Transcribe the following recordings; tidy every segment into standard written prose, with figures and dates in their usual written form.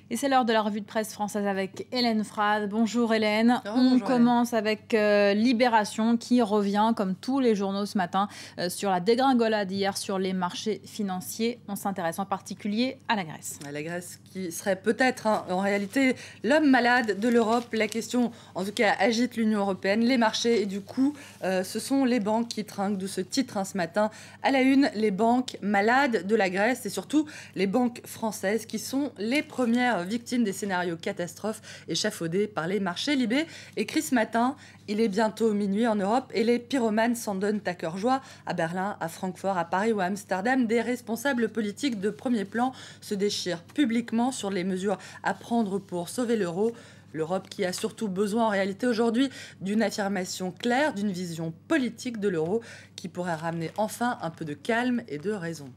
Et c'est l'heure de la revue de presse française avec Hélène Frade. Bonjour Hélène. On Bonjour commence avec Libération qui revient, comme tous les journaux ce matin, sur la dégringolade hier sur les marchés financiers. On s'intéresse en particulier à la Grèce. La Grèce qui serait peut-être en réalité l'homme malade de l'Europe. La question, en tout cas, agite l'Union européenne, les marchés. Et du coup, ce sont les banques qui trinquent de ce titre ce matin. À la une, les banques malades de la Grèce et surtout les banques françaises qui sont les premières victimes des scénarios catastrophes échafaudés par les marchés. Libé écrit ce matin: il est bientôt minuit en Europe et les pyromanes s'en donnent à cœur joie. À Berlin, à Francfort, à Paris ou à Amsterdam, des responsables politiques de premier plan se déchirent publiquement sur les mesures à prendre pour sauver l'euro. L'Europe qui a surtout besoin en réalité aujourd'hui d'une affirmation claire, d'une vision politique de l'euro qui pourrait ramener enfin un peu de calme et de raison.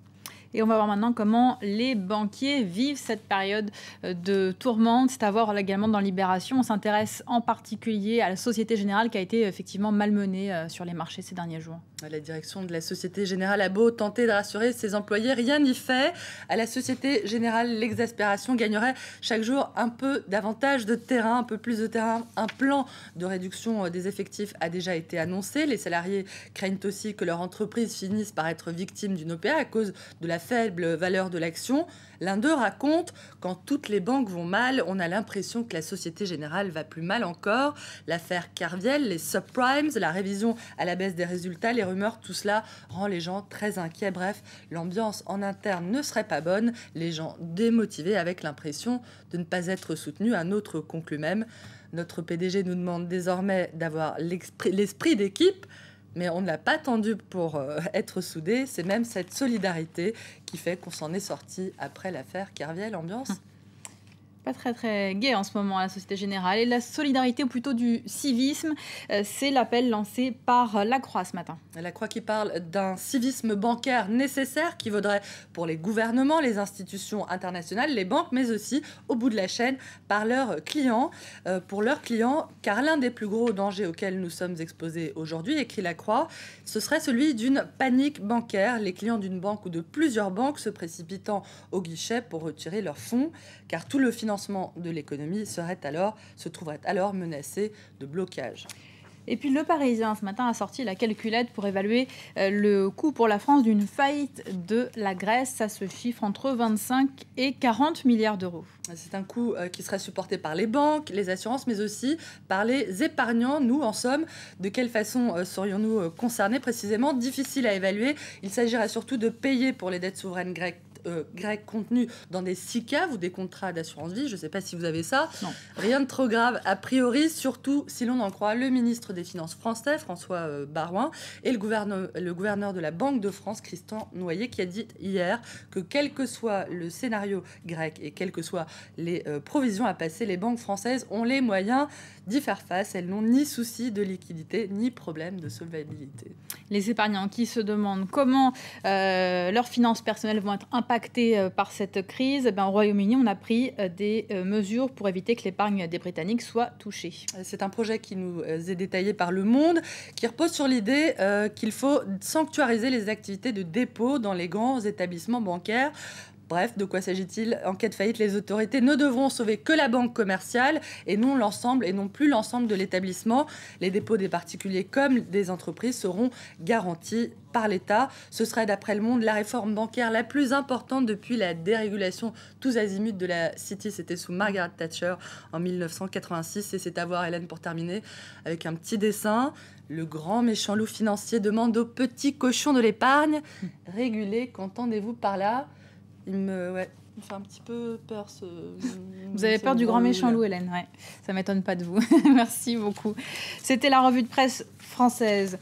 Et on va voir maintenant comment les banquiers vivent cette période de tourmente. C'est à voir également dans Libération. On s'intéresse en particulier à la Société Générale qui a été effectivement malmenée sur les marchés ces derniers jours. La direction de la Société Générale a beau tenter de rassurer ses employés, rien n'y fait. À la Société Générale, l'exaspération gagnerait chaque jour un peu davantage de terrain, un peu plus de terrain. Un plan de réduction des effectifs a déjà été annoncé. Les salariés craignent aussi que leur entreprise finisse par être victime d'une OPA à cause de la faible valeur de l'action. L'un d'eux raconte: quand toutes les banques vont mal, on a l'impression que la Société Générale va plus mal encore. L'affaire Kerviel, les subprimes, la révision à la baisse des résultats, les rumeurs, tout cela rend les gens très inquiets. Bref, l'ambiance en interne ne serait pas bonne. Les gens démotivés avec l'impression de ne pas être soutenus. Un autre conclut même: notre PDG nous demande désormais d'avoir l'esprit d'équipe. Mais on ne l'a pas attendu pour être soudé. C'est même cette solidarité qui fait qu'on s'en est sorti après l'affaire Kerviel. Ambiance Pas très gai en ce moment à la Société Générale. Et la solidarité, ou plutôt du civisme, c'est l'appel lancé par La Croix ce matin. La Croix qui parle d'un civisme bancaire nécessaire qui vaudrait pour les gouvernements, les institutions internationales, les banques, mais aussi au bout de la chaîne par leurs clients, pour leurs clients, car l'un des plus gros dangers auxquels nous sommes exposés aujourd'hui, écrit La Croix, ce serait celui d'une panique bancaire, les clients d'une banque ou de plusieurs banques se précipitant au guichet pour retirer leurs fonds, car tout le financement de l'économie se trouverait alors menacé de blocage. Et puis Le Parisien ce matin a sorti la calculette pour évaluer le coût pour la France d'une faillite de la Grèce. Ça se chiffre entre 25 et 40 milliards d'euros. C'est un coût qui serait supporté par les banques, les assurances, mais aussi par les épargnants. Nous, en somme, de quelle façon serions-nous concernés précisément? Difficile à évaluer. Il s'agirait surtout de payer pour les dettes souveraines grecques contenues dans des SICAV ou des contrats d'assurance vie. Je ne sais pas si vous avez ça. Non. Rien de trop grave a priori, surtout si l'on en croit le ministre des Finances français, François Baroin, et le gouverneur de la Banque de France, Christian Noyer, qui a dit hier que quel que soit le scénario grec et quelles que soient les provisions à passer, les banques françaises ont les moyens d'y faire face. Elles n'ont ni souci de liquidité, ni problème de solvabilité. Les épargnants qui se demandent comment leurs finances personnelles vont être impactées par cette crise, au Royaume-Uni, on a pris des mesures pour éviter que l'épargne des Britanniques soit touchée. C'est un projet qui nous est détaillé par Le Monde, qui repose sur l'idée qu'il faut sanctuariser les activités de dépôt dans les grands établissements bancaires. Bref, de quoi s'agit-il? En cas de faillite, les autorités ne devront sauver que la banque commerciale et non l'ensemble, et non plus l'ensemble de l'établissement. Les dépôts des particuliers comme des entreprises seront garantis par l'État. Ce serait, d'après Le Monde, la réforme bancaire la plus importante depuis la dérégulation tous azimuts de la City. C'était sous Margaret Thatcher en 1986. Et c'est à voir, Hélène, pour terminer, avec un petit dessin. Le grand méchant loup financier demande aux petits cochons de l'épargne: réguler, qu'entendez-vous par là? Il me fait un petit peu peur. Vous avez peur du grand méchant loup, Hélène? Ouais, ça ne m'étonne pas de vous. Merci beaucoup. C'était la revue de presse française.